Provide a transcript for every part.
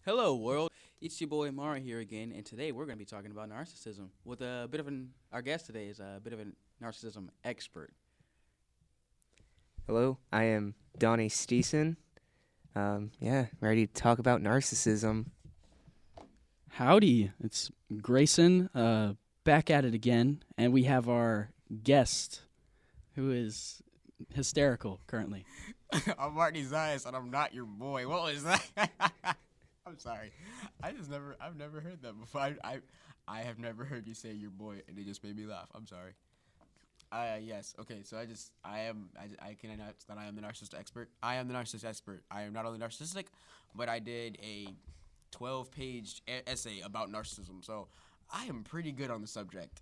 Hello, world. It's your boy Mara here again, and today we're going to be talking about narcissism with a bit of an. Our guest today is a bit of a narcissism expert. Hello, I am Donnie Steeson. Ready to talk about narcissism. Howdy, it's Grayson, back at it again, and we have our guest, who is hysterical currently. I'm Marty Zayas, and I'm not your boy. What was that? I'm sorry. I've never heard that before. I have never heard you say your boy, and it just made me laugh. I'm sorry. Yes. Okay. So I can announce that I am the narcissist expert. I am the narcissist expert. I am not only narcissistic, but I did a 12-page essay about narcissism. So I am pretty good on the subject.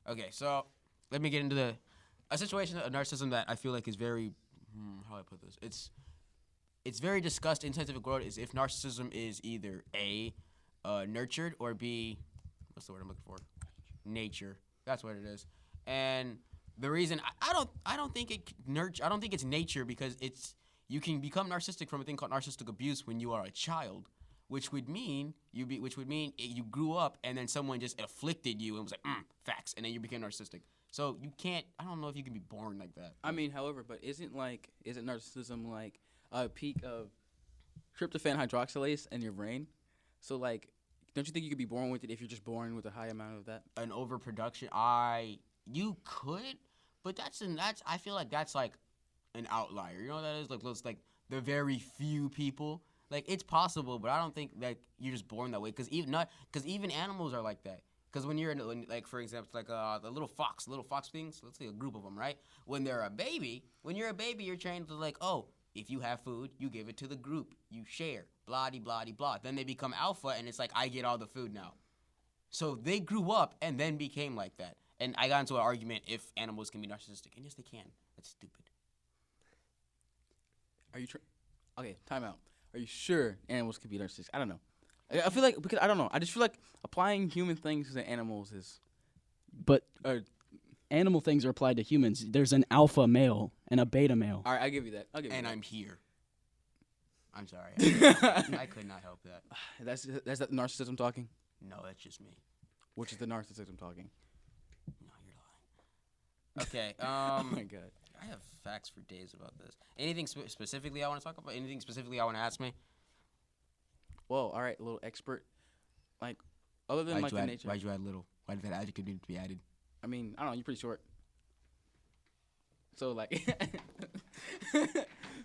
Okay. So let me get into a situation of narcissism that I feel like is very, how do I put this? It's very discussed in scientific world is if narcissism is either A, nurtured, or B, what's the word I'm looking for? Nature. That's what it is. And the reason I don't think it's nature because you can become narcissistic from a thing called narcissistic abuse when you are a child, which would mean you grew up and then someone just afflicted you and was like facts, and then you became narcissistic. So you can't. I don't know if you can be born like that. I mean, however, but isn't narcissism like a peak of tryptophan hydroxylase in your brain? So like, don't you think you could be born with it if you're just born with a high amount of that? An overproduction, you could, but I feel like that's like an outlier. You know what that is? Like those like the very few people. Like it's possible, but I don't think that you're just born that way. Because even animals are like that. Because when you're like for example, like the little fox things. Let's say a group of them, right? When you're a baby, you're trained to like, oh, if you have food, you give it to the group. You share. Blah, de, blah, de, blah. Then they become alpha, and it's like, I get all the food now. So they grew up and then became like that. And I got into an argument if animals can be narcissistic. And yes, they can. That's stupid. Are you okay, time out. Are you sure animals can be narcissistic? I don't know. I feel like, because I don't know. I just feel like applying human things to animals is... But animal things are applied to humans. There's an alpha male and a beta male. All right, I'll give you that. And I'm here. I'm sorry. I could not help that. That's that narcissism talking? No, that's just me. Which is the narcissism talking? No, you're lying. Okay. Oh my God. I have facts for days about this. Anything specifically I want to talk about? Anything specifically I want to ask me? Well, all right, a little expert. Like, other than like the nature. Why'd you add little? Why did that adjective need to be added? I mean, I don't know. You're pretty short. So like,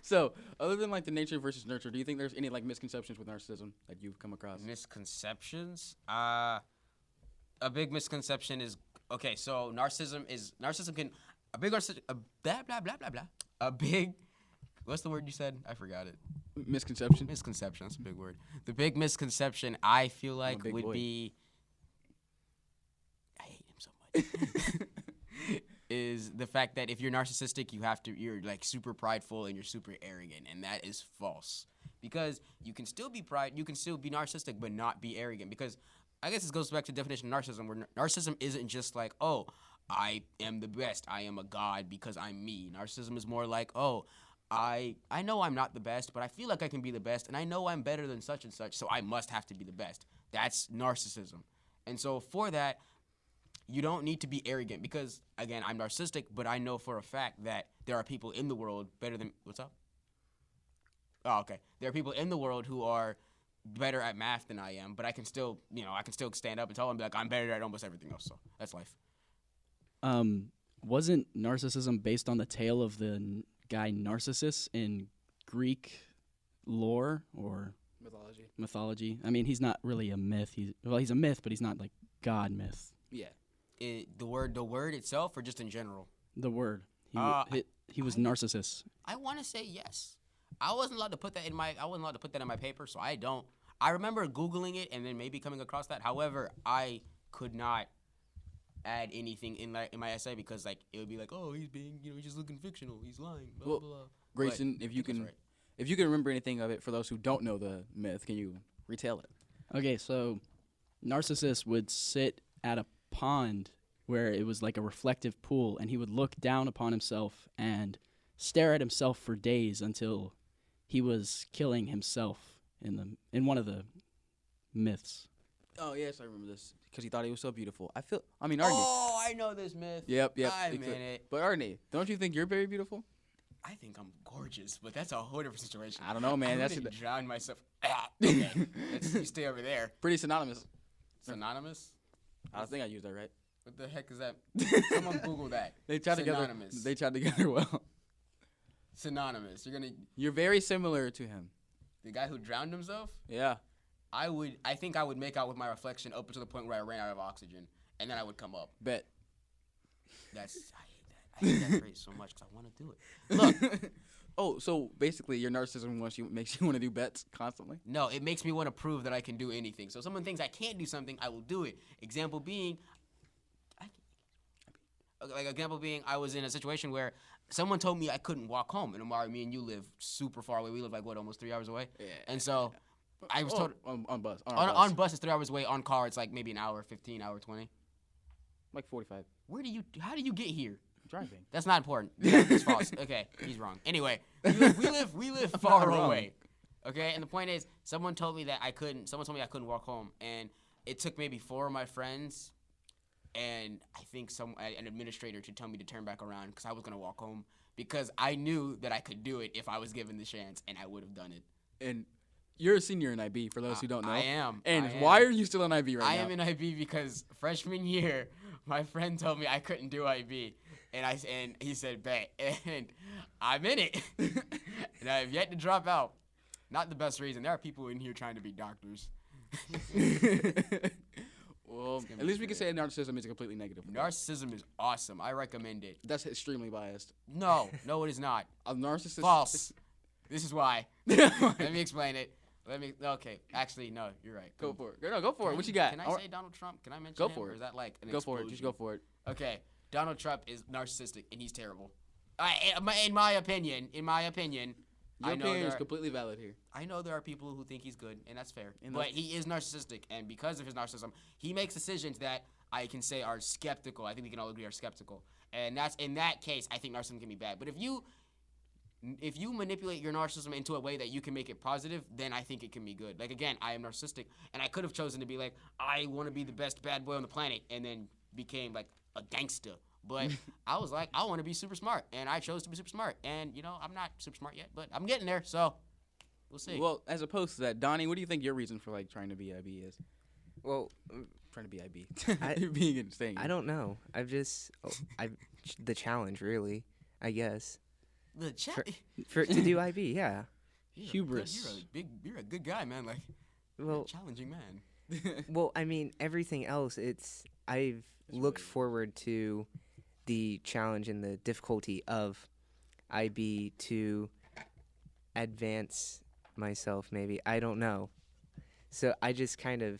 so other than like the nature versus nurture, do you think there's any like misconceptions with narcissism that you've come across? Misconceptions? A big misconception is okay. So narcissism can blah blah blah blah blah. A big, what's the word you said? I forgot it. Misconception. Misconception. That's a big word. The big misconception I feel like would boy. be. I hate him so much. Is the fact that if you're narcissistic, you're like super prideful and you're super arrogant, and that is false. Because you can still be narcissistic, but not be arrogant. Because I guess this goes back to the definition of narcissism, where narcissism isn't just like, oh, I am the best, I am a god because I'm me. Narcissism is more like, oh, I know I'm not the best, but I feel like I can be the best, and I know I'm better than such and such, so I must have to be the best. That's narcissism. And so for that, you don't need to be arrogant because, again, I'm narcissistic, but I know for a fact that there are people in the world better than... What's up? Oh, okay. There are people in the world who are better at math than I am, but I can still stand up and tell them, like, I'm better at almost everything else, so that's life. Wasn't narcissism based on the tale of the guy Narcissus in Greek lore or mythology? I mean, he's not really a myth. He's a myth, but he's not like God myth. Yeah. The word itself, or just in general? The word. He was Narcissus. I want to say yes. I wasn't allowed to put that in my paper, so I don't. I remember Googling it and then maybe coming across that. However, I could not add anything in my essay because like it would be like, oh, he's just looking fictional. He's lying. Blah blah blah. Grayson, if you can remember anything of it, for those who don't know the myth, can you retell it? Okay, so Narcissus would sit at a pond where it was like a reflective pool, and he would look down upon himself and stare at himself for days until he was killing himself in one of the myths. Oh yes, I remember this because he thought he was so beautiful. Arnie. Oh, I know this myth. Yep. I'm in it. But Arnie, don't you think you're very beautiful? I think I'm gorgeous, but that's a whole different situation. I don't know, man. I That's wouldn't drown myself. Okay, you stay over there. pretty synonymous. Synonymous? I think I used that right. What the heck is that? Someone Google that. They tried together. Synonymous. They tried together well. Synonymous. You're very similar to him. The guy who drowned himself? Yeah. I think I would make out with my reflection up until the point where I ran out of oxygen, and then I would come up. Bet. I hate that phrase so much because I want to do it. Look. Oh, so basically your narcissism makes you want to do bets constantly? No, it makes me want to prove that I can do anything. So someone thinks I can't do something, I will do it. Example being, I was in a situation where someone told me I couldn't walk home. And Amari, me and you live super far away. We live almost 3 hours away. Yeah. And so I was told on bus. on bus it's 3 hours away. On car it's like maybe an hour, 15, hour 20. Like 45. How do you get here? Driving. That's not important. That's false. Okay, he's wrong. Anyway, we live far away. Okay, and the point is, someone told me I couldn't walk home, and it took maybe 4 of my friends, and I think an administrator to tell me to turn back around because I was gonna walk home because I knew that I could do it if I was given the chance, and I would have done it. And you're a senior in IB, for those who don't know. I am. And why are you still in IB right now? I am in IB because freshman year, my friend told me I couldn't do IB. And he said, bet. And I'm in it. And I have yet to drop out. Not the best reason. There are people in here trying to be doctors. Well, at least we can say narcissism is completely negative. Narcissism is awesome. I recommend it. That's extremely biased. No, it is not. A narcissist. False. This is why. Let me explain it. Okay. Actually, no, you're right. Go for it. No, go for it. What you got? Can I say Donald Trump? Can I mention Go him? for Or it. is that like an Go explosion? for it. Just go for it. Okay. Donald Trump is narcissistic and he's terrible. In my opinion, Your opinion is completely valid here. I know there are people who think he's good, and that's fair. But he is narcissistic, and because of his narcissism, he makes decisions that I can say are skeptical. I think we can all agree are skeptical. And that's in that case, I think narcissism can be bad. But if you manipulate your narcissism into a way that you can make it positive, then I think it can be good. Like, again, I am narcissistic, and I could have chosen to be like, I want to be the best bad boy on the planet, and then became like a gangster. But I was like, I want to be super smart, and I chose to be super smart. And, I'm not super smart yet, but I'm getting there, so we'll see. Well, as opposed to that, Donnie, what do you think your reason for, like, trying to be IB is? Well, Trying to be IB. I- Being and staying. I don't know. The challenge, really, I guess. The To do IB, yeah. Hubris. You're a good guy, man. Like, you're a Well, challenging man. well, I mean, everything else, I've looked forward to the challenge and the difficulty of IB to advance myself, maybe. I don't know. So I just kind of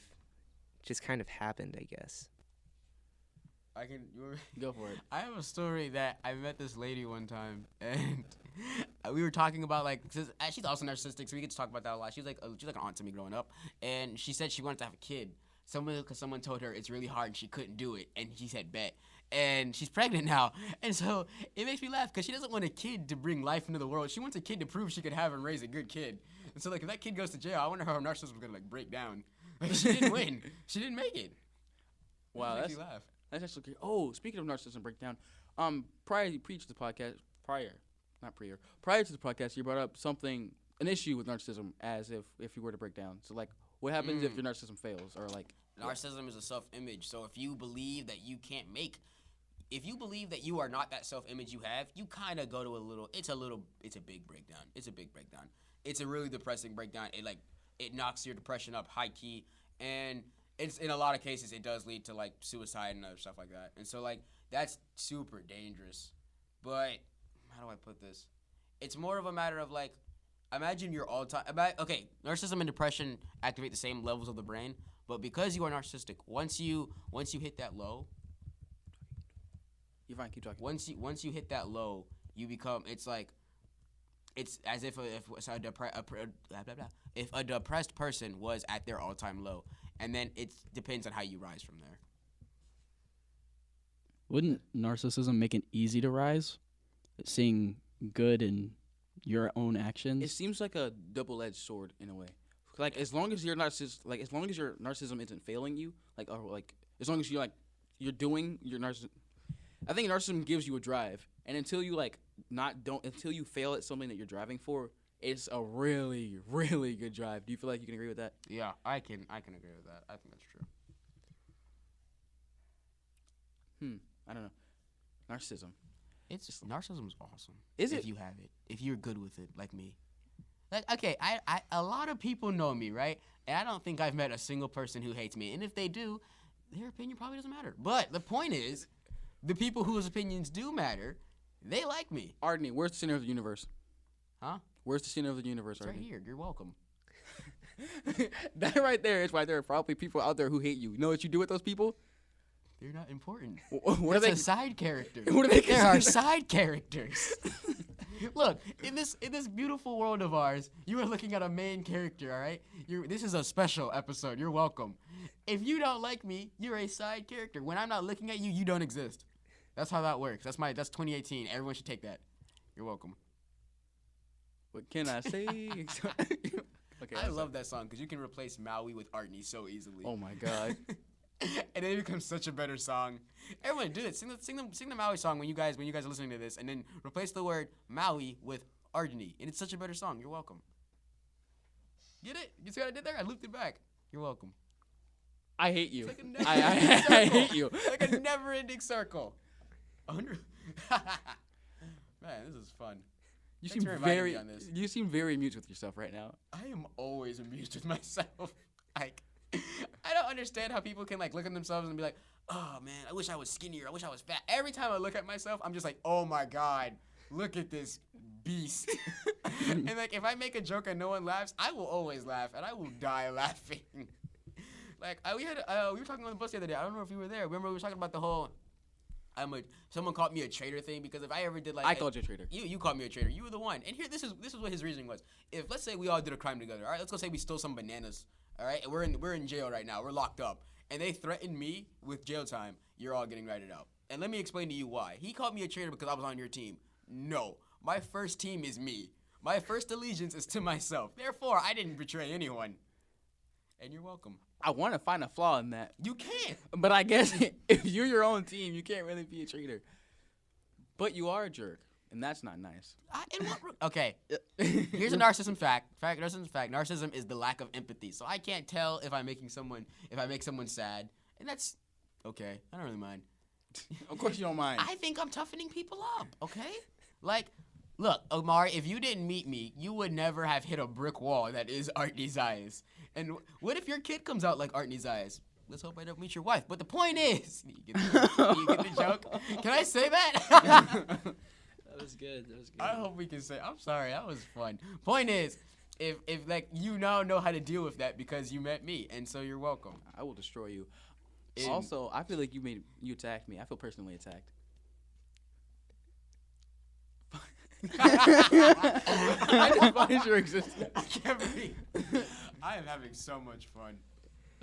happened, I guess. Go for it. I have a story that I met this lady one time, and we were talking about, like, she's also narcissistic, so we get to talk about that a lot. She's like an aunt to me growing up, and she said she wanted to have a kid. Because someone told her it's really hard and she couldn't do it, and she said bet. And she's pregnant now, and so it makes me laugh because she doesn't want a kid to bring life into the world. She wants a kid to prove she could have and raise a good kid. And so, like, if that kid goes to jail, I wonder how her narcissism is gonna, like, break down. Like, she didn't win. She didn't make it. Wow, makes me laugh. That's actually great. Oh, speaking of narcissism breakdown, prior to the podcast, you brought up an issue with narcissism, as if you were to break down. So, like, what happens if your narcissism fails, or like? Narcissism is a self-image. So if you believe that you if you believe that you are not that self-image you have, you kind of go to it's a big breakdown. It's a big breakdown. It's a really depressing breakdown. It knocks your depression up high key, and it's in a lot of cases it does lead to, like, suicide and other stuff like that. And so, like, that's super dangerous. But how do I put this? It's more of a matter of, like, imagine you're all time. Okay, narcissism and depression activate the same levels of the brain, but because you are narcissistic, once you hit that low, you're fine. Keep talking. Once you hit that low, you become. It's as if a depressed person was at their all-time low, and then it depends on how you rise from there. Wouldn't narcissism make it easy to rise? Seeing good in your own actions? It seems like a double-edged sword in a way. Like as long as your narcissism isn't failing you, as long as you're doing your narcissism. I think narcissism gives you a drive, and until you until you fail at something that you're driving for, it's a really, really good drive. Do you feel like you can agree with that? Yeah, I can agree with that. I think that's true. I don't know. Narcissism. Narcissism's awesome. Is it? If you have it, if you're good with it, like me. Like, okay, I a lot of people know me, right? And I don't think I've met a single person who hates me. And if they do, their opinion probably doesn't matter. But the point is, the people whose opinions do matter, they like me. Ardney, where's the center of the universe? Huh? Where's the center of the universe, It's right Ardney? here. You're welcome. That right there is why there are probably people out there who hate you. You know what you do with those people? They're not important. What are That's they? a side character. What are they There are considered? side characters. Look, in this beautiful world of ours, you are looking at a main character, all right? This is a special episode. You're welcome. If you don't like me, you're a side character. When I'm not looking at you, you don't exist. That's how that works. That's 2018. Everyone should take that. You're welcome. What can I say? Okay, I love that song because you can replace Maui with Artney so easily. Oh my god. And then it becomes such a better song. Everyone do it. Sing the Maui song when you guys are listening to this, and then replace the word Maui with Ardney, and it's such a better song. You're welcome. Get it? You see what I did there? I looped it back. You're welcome. I hate you. It's like a never-ending I circle. hate you. Like a never-ending circle. 100. Man, this is fun. You Thanks seem for inviting very me on this. you seem very amused with yourself right now. I am always amused with myself. Like, I don't understand how people can like look at themselves and be like, "Oh man, I wish I was skinnier. I wish I was fat." Every time I look at myself, I'm just like, "Oh my god, look at this beast." And like, if I make a joke and no one laughs, I will always laugh, and I will die laughing. Like, we were talking on the bus the other day. I don't know if you were there. Remember we were talking about the whole someone called me a traitor thing because if I ever did like I called you a traitor. You called me a traitor. You were the one. And here this is what his reasoning was. If let's say we all did a crime together, all right, let's go say we stole some bananas, all right, and we're in jail right now. We're locked up. And they threatened me with jail time. You're all getting righted out. And let me explain to you why. He called me a traitor because I was on your team. No. My first team is me. My first allegiance is to myself. Therefore, I didn't betray anyone. And you're welcome. I want to find a flaw in that. You can't. But I guess if you're your own team, you can't really be a traitor. But you are a jerk, and that's not nice. Okay. Here's a narcissism fact. Narcissism is the lack of empathy. So I can't tell if I make someone sad, and that's okay. I don't really mind. Of course you don't mind. I think I'm toughening people up. Okay. Like, look, Omari, if you didn't meet me, you would never have hit a brick wall that is Artney's eyes. And what if your kid comes out like Artney's eyes? Let's hope I don't meet your wife. But the point is, you get the joke? Can I say that? That was good. I hope we can say. I'm sorry, that was fun. Point is, if like you now know how to deal with that because you met me, and so you're welcome. I will destroy you. Also, I feel like you attacked me. I feel personally attacked. I despise your existence. I can't believe. I am having so much fun.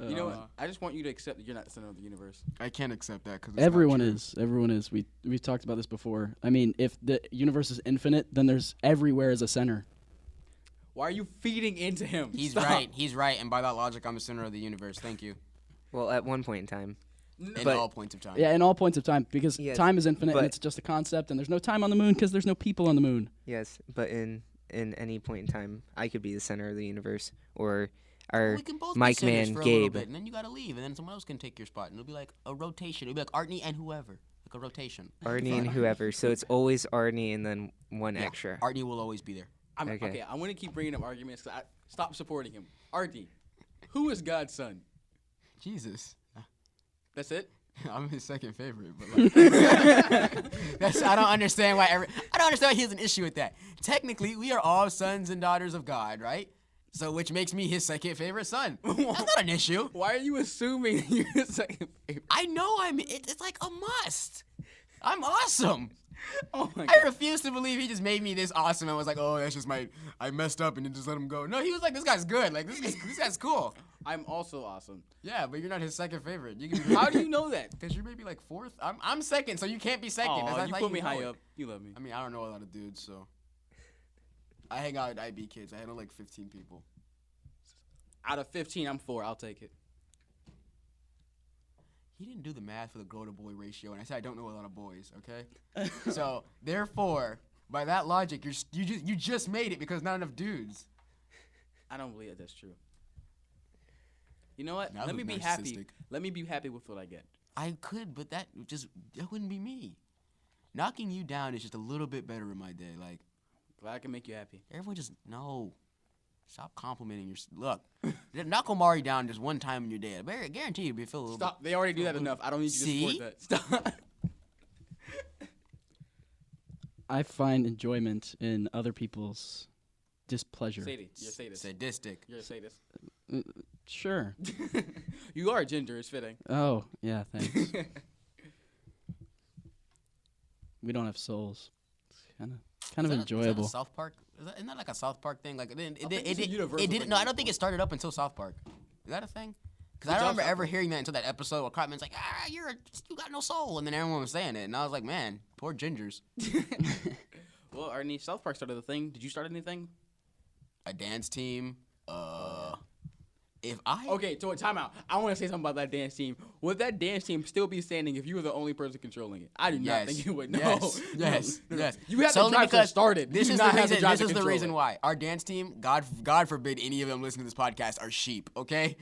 You know what? I just want you to accept that you're not the center of the universe. I can't accept that because Everyone is. We've talked about this before. I mean, if the universe is infinite, then there's everywhere as a center. Why are you feeding into him? He's Stop. right. He's right. And by that logic, I'm the center of the universe. Thank you. Well, at one point in time. In But- all points of time. Yeah, in all points of time, because Yes, time is infinite and but- it's just a concept, and there's no time on the moon because there's no people on the moon. Yes, but in any point in time, I could be the center of the universe, or Well, our we can both be Mike centers man for a little Gabe. bit, and then you gotta leave, and then someone else can take your spot, and it'll be like a rotation. It'll be like Artney and whoever, like a rotation. Arnie and whoever. So it's always Arnie and then one Yeah, extra. Artney will always be there. Okay. I'm going to keep bringing up arguments because I stop supporting him. Artie, who is God's son? Jesus. That's it? I'm his second favorite, but like, I don't understand why he has an issue with that. Technically, we are all sons and daughters of God, right? So, which makes me his second favorite son. That's not an issue. Why are you assuming you're his second favorite? I know it's like a must. I'm awesome. Oh my I God. refuse to believe he just made me this awesome and was like, oh, that's just I messed up and then just let him go. No, he was like, this guy's good. Like, this guy's cool. I'm also awesome. Yeah, but you're not his second favorite. You can How do you know that? Because you're maybe like fourth. I'm second, so you can't be second. Oh, That's you how put me know high it. up. You love me. I mean, I don't know a lot of dudes, so. I hang out with IB kids. I know like 15 people. Out of 15, I'm 4. I'll take it. He didn't do the math for the girl to boy ratio, and I said I don't know a lot of boys. Okay, so therefore, by that logic, you just made it because not enough dudes. I don't believe that's true. You know what? That Let me was be happy. narcissistic. Let me be happy with what I get. I could, but that wouldn't be me. Knocking you down is just a little bit better in my day. Like, Glad I can make you happy. everyone just no. Stop complimenting your look. Knock Omari down just one time in your day. I guarantee you'll feel a little. Stop. They already do that enough. I don't need you to See? support that. Stop. I find enjoyment in other people's displeasure. Sadie, you're a sadist. Sadistic. You're a sadist. Sure. You are a ginger. It's fitting. Oh, yeah, thanks. We don't have souls. It's kind of Is that enjoyable. a South Park? Isn't that like a South Park thing? Like think it's a universal it didn't. thing No, I at don't this think it started up until South Park. Is that a thing? Because Good I job, don't remember South ever Park. hearing that until that episode where Cartman's like, you got no soul, and then everyone was saying it, and I was like, man, poor gingers. Well, Arnie, South Park started the thing. Did you start anything? A dance team. If I Okay, so time out. I want to say something about that dance team. Would that dance team still be standing if you were the only person controlling it? I do not Yes. think it would. No. Yes. No, Yes. no, no. Yes. You have Solely to drive to because start it. This You is do the not have reason. to drive This to is the control reason it. why our dance team. God forbid any of them listening to this podcast are sheep. Okay,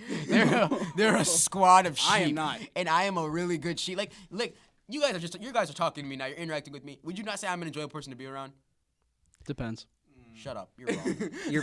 they're a squad of sheep. I am not. and I am a really good sheep. Like you guys are talking to me now. You're interacting with me. Would you not say I'm an enjoyable person to be around? Depends. Shut up. You're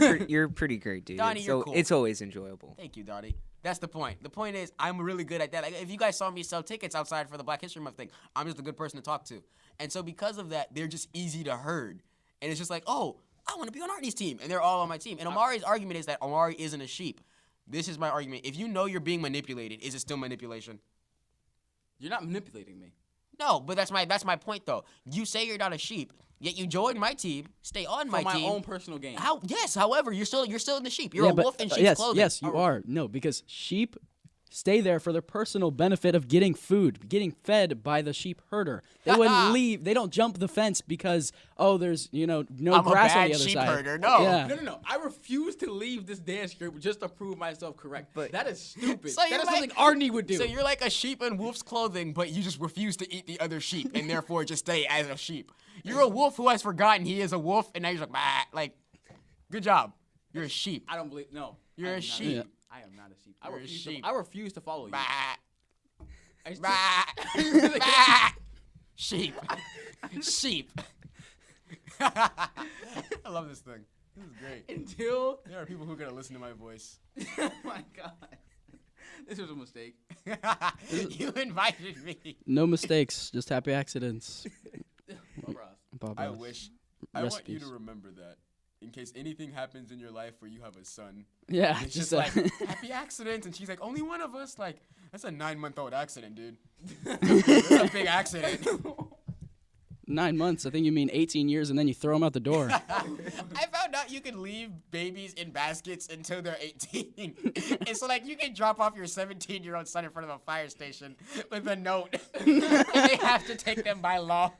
wrong. You're pretty great, dude. Donnie, you're so cool. it's always enjoyable. Thank you, Dottie. That's the point. The point is, I'm really good at that. Like, if you guys saw me sell tickets outside for the Black History Month thing, I'm just a good person to talk to. And so because of that, they're just easy to herd. And it's just like, oh, I want to be on Artie's team. And they're all on my team. And Omari's argument is that Omari isn't a sheep. This is my argument. If you know you're being manipulated, is it still manipulation? You're not manipulating me. No, but that's my point, though. You say you're not a sheep, yet you joined my team, stay on For my team. own personal gain. Yes, however, you're still in the sheep. You're Yeah, a but, wolf in sheep's yes, clothing. yes, you are. No, because sheep stay there for their personal benefit of getting food, getting fed by the sheep herder. They wouldn't leave. They don't jump the fence because there's no I'm grass a on bad the other sheep side. herder. No. Yeah. No. I refuse to leave this dance group just to prove myself correct. But- that is stupid. So That you're is like- something Arnie would do. So you're like a sheep in wolf's clothing, but you just refuse to eat the other sheep, and therefore just stay as a sheep. You're a wolf who has forgotten he is a wolf, and now you're like, bah. Like, good job. You're a sheep. I don't believe. No. You're I a am not sheep. Yeah. I am not a sheep. You're a sheep. I refuse to follow you. Bah. I still- Bah. Bah. Sheep. Sheep. I love this thing. This is great. Until. There are people who are going to listen to my voice. Oh my god. This was a mistake. You invited me. No mistakes, just happy accidents. Bruh. Bob I Ross. wish. I want you Recipes. to remember that in case anything happens in your life where you have a son. Yeah, It's just just like happy accident, and she's like, only one of us. Like, that's a 9-month-old accident, dude. That's a big accident. 9 months. I think you mean 18 years, and then you throw them out the door. I found out you can leave babies in baskets until they're 18. And so, like, you can drop off your 17-year-old son in front of a fire station with a note. And they have to take them by law.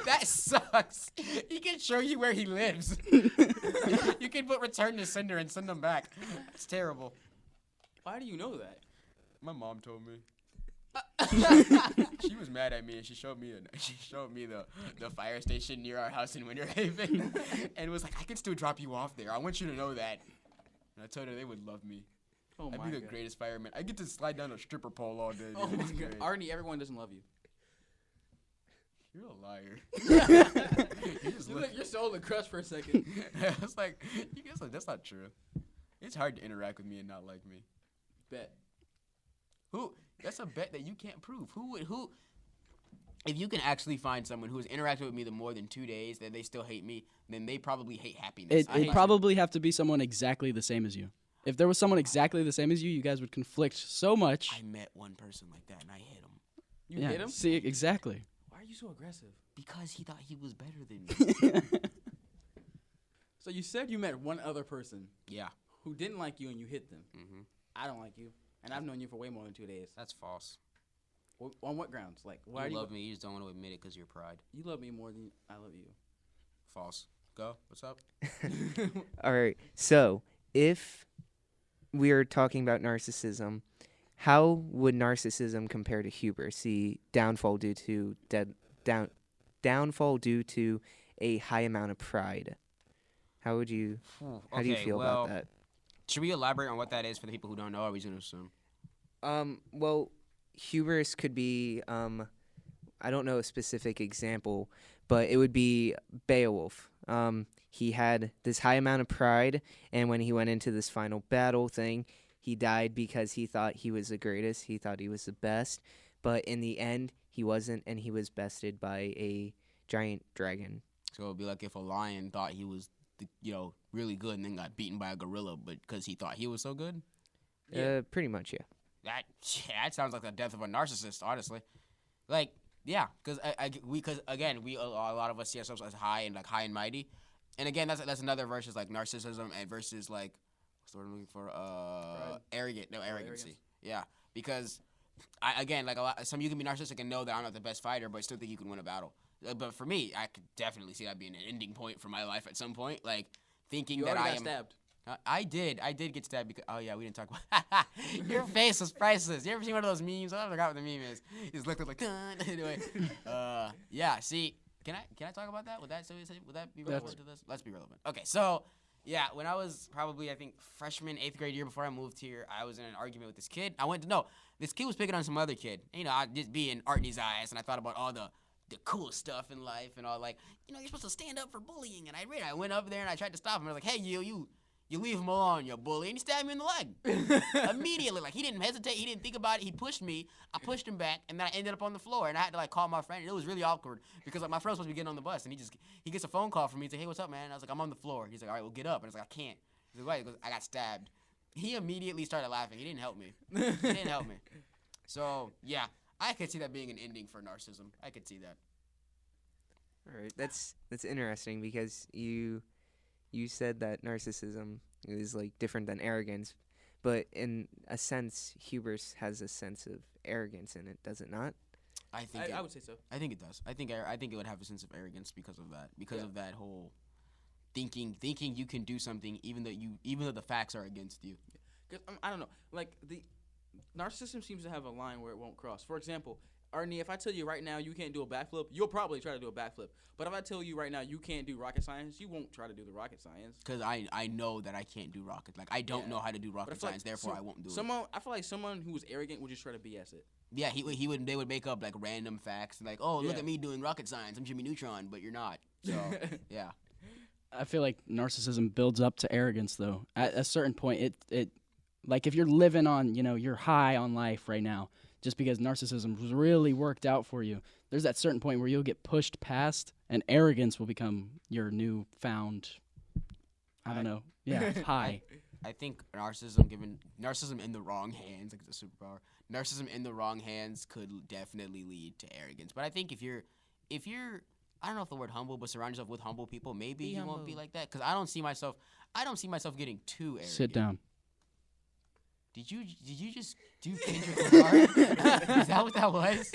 That sucks. He can show you where he lives. You can put return to sender and send them back. It's terrible. Why do you know that? My mom told me. She was mad at me, and she showed me the fire station near our house in Winter Haven, and was like, I can still drop you off there. I want you to know that. And I told her they would love me. Oh I'd my be the god. greatest fireman. I get to slide down a stripper pole all day. Oh dude. my It's god. great. Arnie, everyone doesn't love you. You're a liar. You're so on the crust for a second. I was like, you guys like that's not true. It's hard to interact with me and not like me. Bet. Who? That's a bet that you can't prove. Who? If you can actually find someone who has interacted with me the more than 2 days that they still hate me, then they probably hate happiness. It'd probably have to be someone exactly the same as you. If there was someone exactly the same as you, you guys would conflict so much. I met one person like that and I hit him You yeah, hit him? See, exactly. Why are you so aggressive? because he thought he was better than me. So you said you met one other person Yeah. who didn't like you and you hit them. Mm-hmm. I don't like you, and I've known you for way more than 2 days. That's false. On what grounds? Like, why You do love me. You just don't want to admit it because of your pride. you love me more than I love you? False. Go. What's up? All right. So if we are talking about narcissism, how would narcissism compare to hubris, the downfall due to downfall due to a high amount of pride? How do you feel about that? Should we elaborate on what that is for the people who don't know? Or are we just gonna assume? Well, hubris could be, I don't know a specific example, but it would be Beowulf. He had this high amount of pride, and when he went into this final battle thing, he died because he thought he was the greatest. He thought he was the best, but in the end, he wasn't, and he was bested by a giant dragon. So it'd be like if a lion thought he was, really good, and then got beaten by a gorilla, but because he thought he was so good. Pretty much, yeah. That sounds like the death of a narcissist, honestly. Like, yeah, because a lot of us see ourselves as high and mighty, and again, that's another versus like narcissism and versus like what's the word I'm looking for? Arrogancy. Yeah, because some of you can be narcissistic and know that I'm not the best fighter, but still think you can win a battle. But for me, I could definitely see that being an ending point for my life at some point, like thinking You that already I got am. stabbed. I did get stabbed because we didn't talk about your face was priceless. You ever seen one of those memes? I forgot what the meme is. He just looked like anyway. See, can I talk about that? Would that be relevant to this? Let's be relevant. Okay, so yeah, when I was probably I think freshman 8th grade year before I moved here, I was in an argument with this kid. This kid was picking on some other kid. I just being Artney's eyes, and I thought about all the cool stuff in life and all you're supposed to stand up for bullying, and I went up there and I tried to stop him. I was like, hey, you leave him alone, you bully. And he stabbed me in the leg. Immediately. Like, he didn't hesitate. He didn't think about it. He pushed me. I pushed him back, and then I ended up on the floor. And I had to, call my friend. And it was really awkward because, my friend was supposed to be getting on the bus. And he gets a phone call from me. He's like, hey, what's up, man? And I was like, I'm on the floor. He's like, all right, well, get up. And I was like, I can't. He's like, why? He goes, I got stabbed. He immediately started laughing. He didn't help me. So, yeah, I could see that being an ending for narcissism. I could see that. All right, that's interesting because you said that narcissism is different than arrogance, but in a sense, hubris has a sense of arrogance in it, does it not? I would say so. I think it does. I think it would have a sense of arrogance because of that. Because of that whole thinking you can do something even though the facts are against you. Because I don't know, the narcissism seems to have a line where it won't cross. For example, Arnie, if I tell you right now you can't do a backflip, you'll probably try to do a backflip. But if I tell you right now you can't do rocket science, you won't try to do the rocket science. Because I know that I can't do rocket. I don't know how to do rocket science, therefore I won't do it. I feel like someone who was arrogant would just try to BS it. Yeah, they would make up random facts look at me doing rocket science. I'm Jimmy Neutron, but you're not. So yeah. I feel like narcissism builds up to arrogance, though. At a certain point, it if you're living on, you're high on life right now, just because narcissism was really worked out for you, there's that certain point where you'll get pushed past, and arrogance will become your newfound, I don't know, high. I think narcissism in the wrong hands, it's a superpower. Narcissism in the wrong hands could definitely lead to arrogance. But I think if you're I don't know if the word humble, but surround yourself with humble people, maybe you won't be like that. Because I don't see myself getting too arrogant. Sit down. Did you just do Kendrick Lamar? Is that what that was?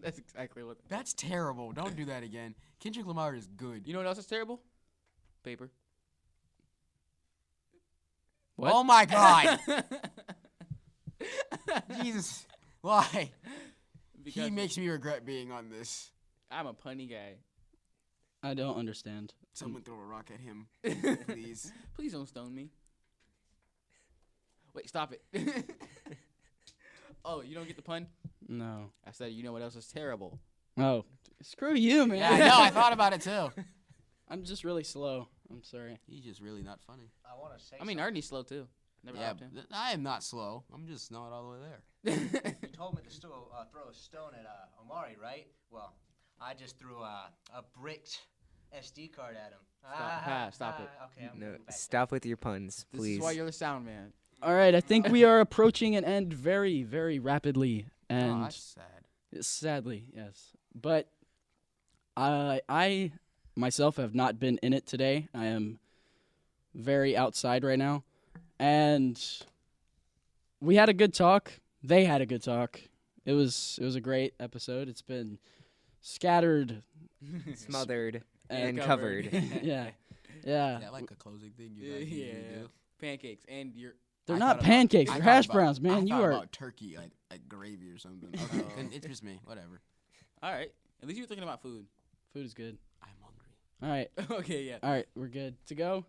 That's exactly what. That's terrible. Don't do that again. Kendrick Lamar is good. You know what else is terrible? Paper. What? Oh my God. Jesus. Why? Because he makes me regret being on this. I'm a punny guy. I don't understand. Someone throw a rock at him, please. Please don't stone me. Wait, stop it. Oh, you don't get the pun? No. I said, you know what else is terrible? Oh, screw you, man. Yeah, I know. I thought about it too. I'm just really slow. I'm sorry. He's just really not funny. I want to say. I mean, Arnie's slow too. Never Yeah, stopped him. I am not slow. I'm just not all the way there. You told me to throw a stone at Omari, right? Well, I just threw a bricked SD card at him. Stop it. Okay, I'm No, moving back. stop with your puns, This please. is why you're the sound man. All right, I think we are approaching an end very, very rapidly, Oh, and that's sad. sadly, yes. But I myself have not been in it today. I am very outside right now, and we had a good talk. They had a good talk. It was a great episode. It's been scattered Smothered and and covered. yeah. Is that like a closing thing you Yeah. usually do? pancakes, and you're. They're I not thought about- pancakes. I They're thought hash about- browns, I man. You thought are. about turkey, like gravy or something. Okay, then it's just me. Whatever. All right. At least you're thinking about food. Food is good. I'm hungry. All right. Okay, yeah. All right. We're good to go.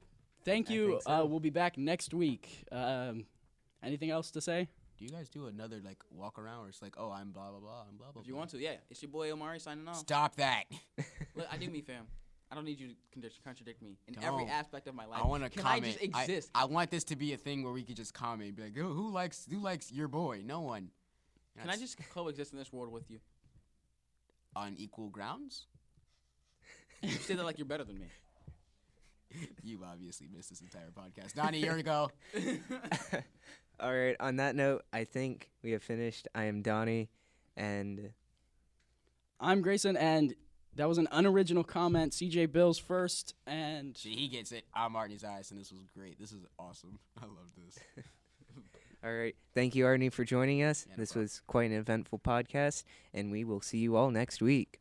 Thank I you. think so. We'll be back next week. Anything else to say? Do you guys do another like walk around where it's like, oh, I'm blah blah blah, I'm blah blah. If you blah. want to, yeah. It's your boy Omari signing off. Stop that. Look, I do me, fam. I don't need you to contradict me in every Don't. aspect of my life. I want to Can comment. I just exist? I want this to be a thing where we could just comment, be like, oh, who likes your boy? No one. Can I That's just coexist in this world with you? on equal grounds? You say that like you're better than me. You obviously missed this entire podcast. Donnie, here we go. All right. On that note, I think we have finished. I am Donnie, and I'm Grayson, and that was an unoriginal comment. CJ Bills first, and See, he gets it. I'm Martin's eyes, and this was great. This is awesome. I love this. all right. Thank you, Arnie, for joining us. Yeah, no This problem. was quite an eventful podcast, and we will see you all next week.